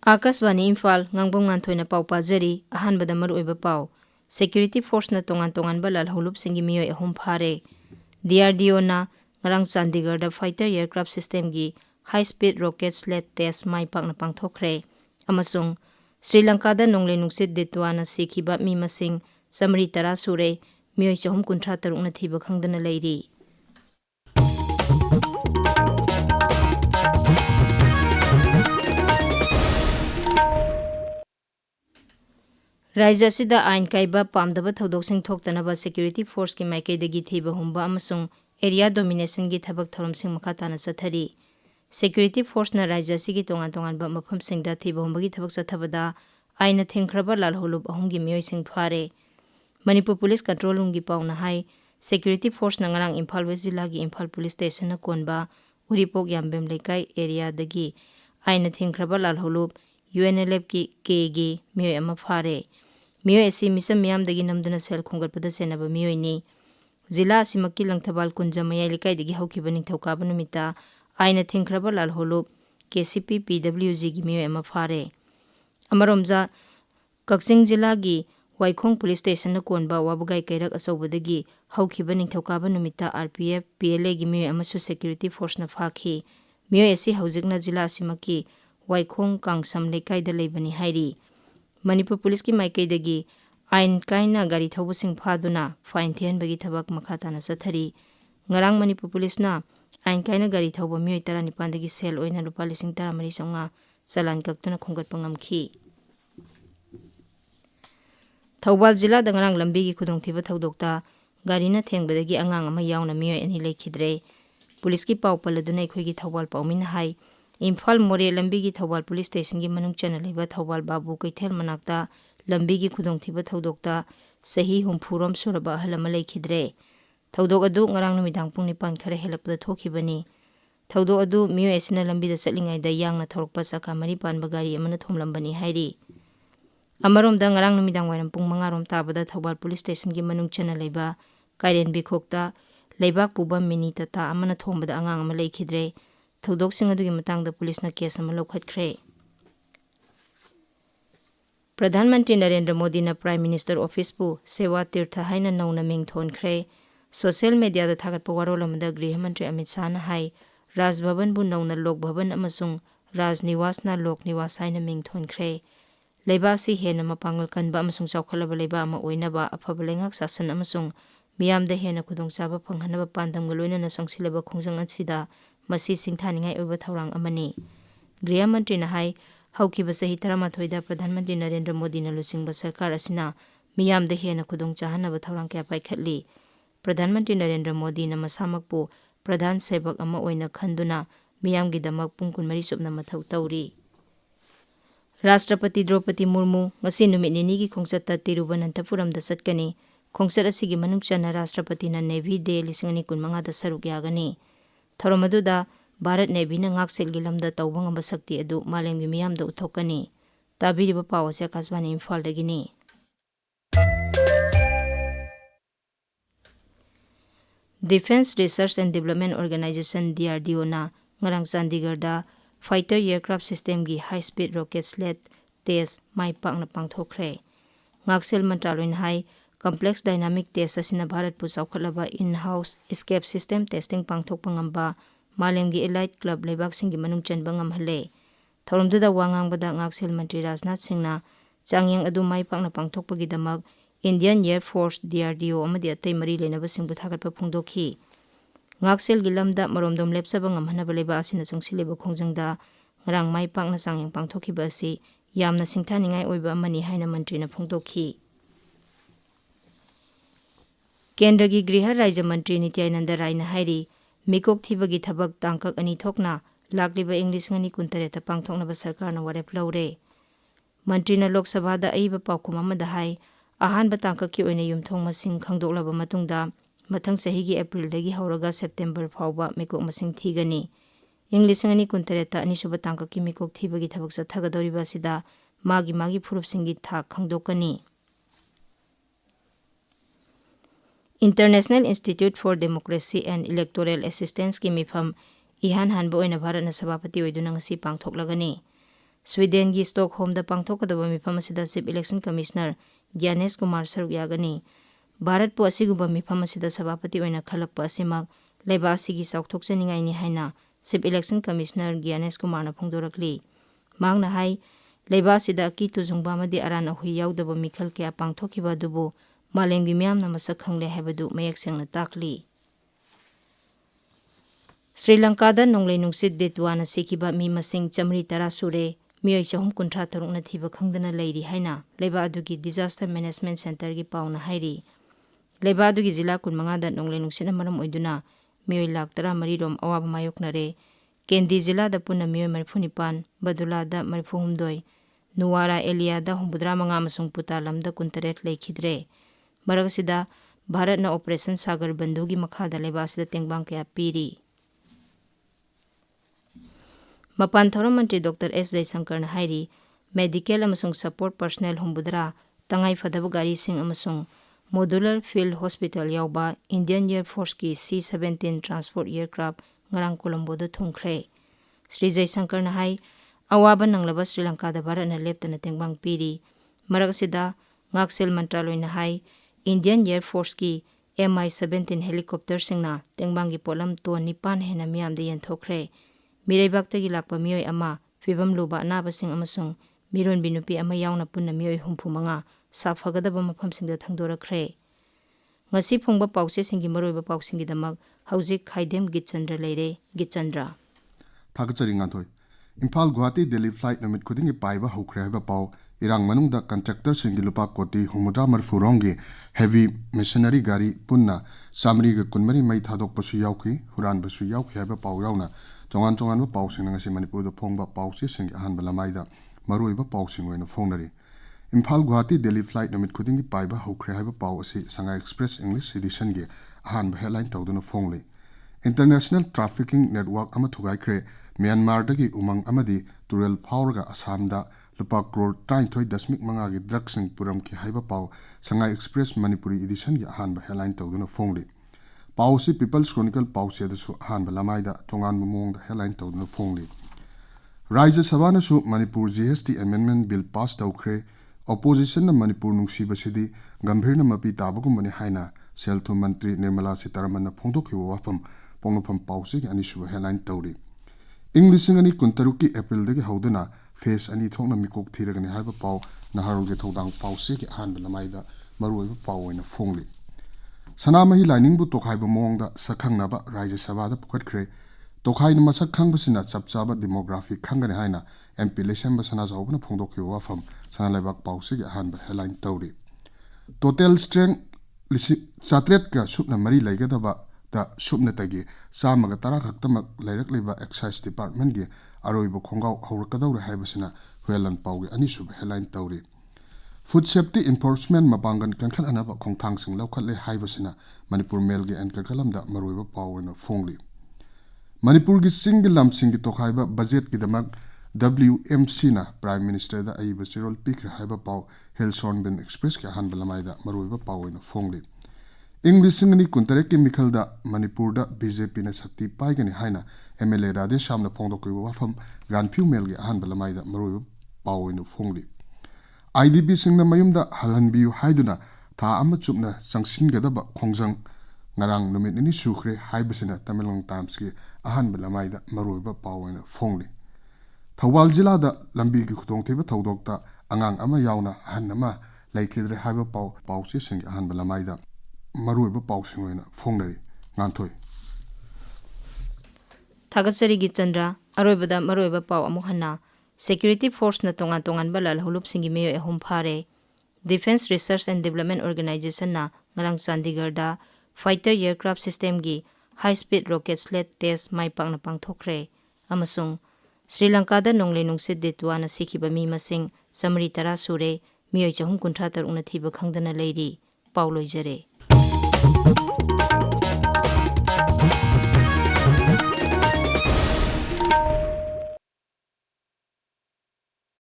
Akasvani Imphal Ngangbam Nganthoi na pau pajari ahanbada maruoiba pau security force na tongan balal holup singi miyoi ahum phare DRDO na ngarang Chandigarh da fighter aircraft system gi high speed rocket sled test mai pakna pangthokre amasung Sri Lanka da nongle nungsit detwa na sikhiba mi masing samri tara sure miyoi chahum kunthra taruk na thiba khangdana leiri Raja sida ain kaiba pamdaba thodok thoktanaba security force ki maikaidagi thiba humba amasung area domination gi thabak thoramsing makhatana sathari security force na raja sigi tongan ba mafam singda thiba humba gi thabak sathabada aina thingkhraba lalholub ahum gi miyoi sing phare Manipur police control room gi pauna hai security force na ngarang Imphal West Jilla gi Imphal police station na konba uripok yambem lekai area dagi aina thingkhraba lalholub UNLF ki gi miyoi ama phare Miyoi asi misam miyam dagi namduna sel khongat pada senaba miyoi ni Zila asimaki langthabal kunja mayai likai dagi haukiba ningthaukaaba numita aina thingkhraba lalholub KCP PWG gi miyoi ama phare Amaromja Kakching Jilla gi Waikhong police station na konba wabugai kairak asobadagi haukiba ningthaukaaba numita RPF PLA gi miyoi amasu security force na phakhi miyoi asi haujikna Jilla asimaki Waikhong Kangsam lekai da leibani hairi Manipur police ki maikaidagi ain kaina gari thawbasing phaduna fine thian bagi thabak makhatana sathari ngarang Manipur police na ain kaina gari thawba miyoi 19 dagi sel oina rupa 13,000 salan kaktuna khongat pangamki Thawbal Jilla da ngarang lambi gi khudongthiba thodokta gari na thengbadagi angang ama yauna miyoi ani lekhidre police ki pau paladuna ikhoi gi Thawbal paumin hai Imphal More lambi gi Thawbal police station gi manung chana leba Thawbal babu kaithel manakta lambi gi khudongthiba thodokta sahi humpurom suraba halama lekhidre thodok adu ngarang numidang pung 9 khare helapda thokhibani thodok adu miyoi asina lambi da chatlingai da yangna thorokpa chaka mari panba gari amana thomlambani hairi Amarom da ngarang numidang wairam pung 5 rom tabada Thawbal police station gi manung chana leba Kairen bikhokta leibak puba mini tata amana thombada angang ama lekhidre Thodok sing adugi matangda police na case ama lokhatkre Pradhan Mantri Narendra Modi na Prime Minister Office pu Sewa Tirtha haina nauna mingthonkhre social media da thagatpa warolamada Griha Mantri Amit Shah na hai Raj Bhavan bu nauna Lok Bhavan amasung Raj Niwas na Lok Niwas haina mingthonkhre Leibasi hena mapangal kanba amasung chawkhalaba leiba ama oinaba afaba lengak sasan amasung miyamda hena khudongchaba phanghanaba pandamga loinana sangsilaba khongjang achida Masi singthaningai oiba thaurang amani Griha Mantri na hai haukiba sahi 13 da Pradhan Mantri Narendra Modi na lusingba sarkar asina miyamda hena khudong chahanaba thaurang kya paikhatli Pradhan Mantri Narendra Modi na masamakpu Pradhan Sevak ama oina khanduna miyamgi damak pung 12 subna mathau tauri Rashtrapati Draupadi Murmu ngasi numit nini gi khongchatta Tiruvananthapuram da satkani khongchat asigi manungchana Rashtrapati na Navy Day 2025 da saruk yagani Thoromaduda Bharat Navy na ngaksil gilamda tawbang amba sakti adu malengi miyamda uthokani tabiriba pawase Akasvani Imphal dagini Defense Research and Development Organization DRDO na ngarang Chandigarh da fighter aircraft system gi high speed rocket sled test mai pakna pangthokre ngaksil mantraloin hai complex dynamic test asina Bharat pu chawkhalaba in-house escape system testing pangthok pangamba Malemgi Elite Club Leibak Singhi Manung Chanba ngamhale Thoromduda wangangbada ngaksel Mantri Rajnath Singh na changyang adu mai pakna pangthokpagi damak Indian Air Force DRDO amadi atai mari lenaba singbu thagatpa phongdokhi ngaksel gilamda maromdom lepsaba ngamhanaba leba asina changsileba khongjangda ngarang mai pakna changyang pangthokhiba asi yamna singthaningai oiba amani haina mantrina phongdokhi Kendragi Griha Rajya Mantri Nityananda Rai na hairi Mikok thibagi thabak tangkak ani thokna lakliba English ngani kuntareta pangthoknaba sarkarna warep laure Mantrina Lok Sabha da aiba paukum amada hai ahanba tangkak ki oina yumthong masing khangdoklaba matungda mathang chahi gi April dagi hauraga September phawba mikok masing thigani English ngani kuntareta ani suba tangkak ki mikok thibagi thabak chathagadoriba sida magi phurup singi thak khangdokani International Institute for Democracy and Electoral Assistance ki mifam ihan hanba oina Bharat na sabapati oiduna ngasi pangthoklagani Sweden gi Stockholm da pangthokadaba mifam asida Chief Election Commissioner Gyanesh Kumar saruk yagani. Bharat pu asiguba mifam asida sabapati oina khalakpa asimak leba asigi saukthokchaningai ni haina Chief Election Commissioner Gyanesh Kumar na phongdorakli. Mangna hai leba asida ki tujungba amadi arana hui yaudaba mikhal kya pangthokiba dubu malengi miyamna masak khangle haibadu mayak sengna takli. Sri Lanka da nonglei nungsit detwana sekiba mi masing chamri tara sure miyoi chahum kuntra taruk na thiba khangdana leiri haina leba adugi Disaster Management Center gi pauna hairi. Leba adugi zila kunmanga da nonglei nungsina maram oiduna miyoi lak tara marirom awaba mayoknare. Kendi zila da puna miyoi marifunipan, Badula da marifuhumdoi, Nuwara Elia da humbudra manga masung putalam da kuntaret leikidre. Maragasida Bharat na Operation Sagar Bandhugi makhada leba asida tengbang kaya piri. Mapan Thoram Mantri Dr. S. Jaishankar na hairi, medical amasung support personnel humbudra, tangai fadaba gari sing amasung Modular Field Hospital yauba Indian Air Force ki C-17 Transport Aircraft ngarang Colombo da thungkre. Sri Jaishankar na hai, awaba nanglaba Sri Lanka da Bharat na lepta na tengbang piri. Maragasida Ngaksel Mantraloy na hai, Indian Air Force ki Mi-17 helicopter singna tengbang gi polam to nipan hena miyam da yenthokre. Mireibakta gi lakpa miyoi ama fibam luba anaba sing amasung miron binupi ama yauna punna miyoi humpumanga safagadaba mafam singda thangdorakre. Ngasi phongba pause singi maroiba pausingi damak haujik Khaidem Geetchandra leire. Geetchandra Thakachari Nganthoi Imphal Guwahati Delhi flight namit khudingi paiba hokre haiba pau irang manungda contractor singi lupa koti humudra marfurongi heavy machinery gari punna samri ga kunmari mai thadok pasu yauki huran basu yauki haiba pau yauna tongan ba pau sing ngasi Manipur do phongba pau se sing ahan balamaida maruiba pau sing oina phongnari Imphal Guwahati Delhi flight namit khudingi paiba hokre haiba pau asi Shanghai Express English edition ge ahan ba headline tawduna phongli International Trafficking Network ama thugai kre Myanmar dagi umang amadi Turel Phaurga Assamda lupa crore 23.5 manga gi drugs sing puram ki haiba pau Shanghai Express Manipuri edition gi ahan ba headline tawduna phongli pau si People's Chronicle pau se dasu ahan ba lamaida tongan mumong da headline tawduna phongli Rajya Sabha na su Manipur GST amendment bill pass tawkre opposition na Manipur nungsi basidi gambhir na mapi tabagum bani haina Selthum Mantri Nirmala Sitaraman na phongdokhi wafam pongnopam pau se gi anishu headline tawri English ngani kuntaruki April dagi hauduna face ani thokna mikok thiragani haiba pau naharul ge thodang pau se ki ahan balamaida maruiba pau oina phongli sanamahi lining bu tokhaiba mongda sakhangnaba Rajya Sabha da pukatkre tokhaina masak khangbasina chapchaba demography khangani haina MP lesamba sana jawbna phongdokhi wafam sana lebak pau se ki ahan ba headline tawri total strength satret ka supna mari laigadaba da supna tagi samaga tara khaktamak lairak leba excise department ge aroibo khongau haurakadawra haibasina huelan pauge anisub headline tawri food safety enforcement mabangan kankhan anaba khongthang sing laukhatle haibasina Manipur mail ge anchor kalamda maroiba pawena phongli Manipur gi single lam sing gi tokhaiba budget gi damak WMC na Prime Minister da aiba chirol pikra haiba paw Hillsong Ben Express ki han balamaida maroiba pawena phongli English ngani kuntarek ki mikhalda Manipur da BJP na sakti paigani haina MLA Radhe Shamna phongdokoi wafam ganphu mail gi han balamaida maroiba pawena phongli IDP singna mayumda halhanbiu haiduna tha ama chupna changsin gadaba khongjang ngarang numit ni sukhre haibasina Tamilong Times ki ahan balamaida maroiba pawena phongli Thawal jila da lambi ki khutong theba thodokta angang ama yauna hanama laikhidre haiba paw se sing ahan balamaida maroiba paw singoina phongnari Nganthoi Thagachari Geetchandra aroibada maroiba paw amu hanna Security Force na tongan balal hulup singi meyo ehum phare Defense Research and Development Organization na ngarang Chandigarh da fighter aircraft system gi high speed rocket sled test mai pangna pangthokre amasung Sri Lanka da nonglei nungsit detwa na sikhiba mi masing samri tara sure miyoi chahum kuntra taruk na thiba khangdana leiri pauloi jare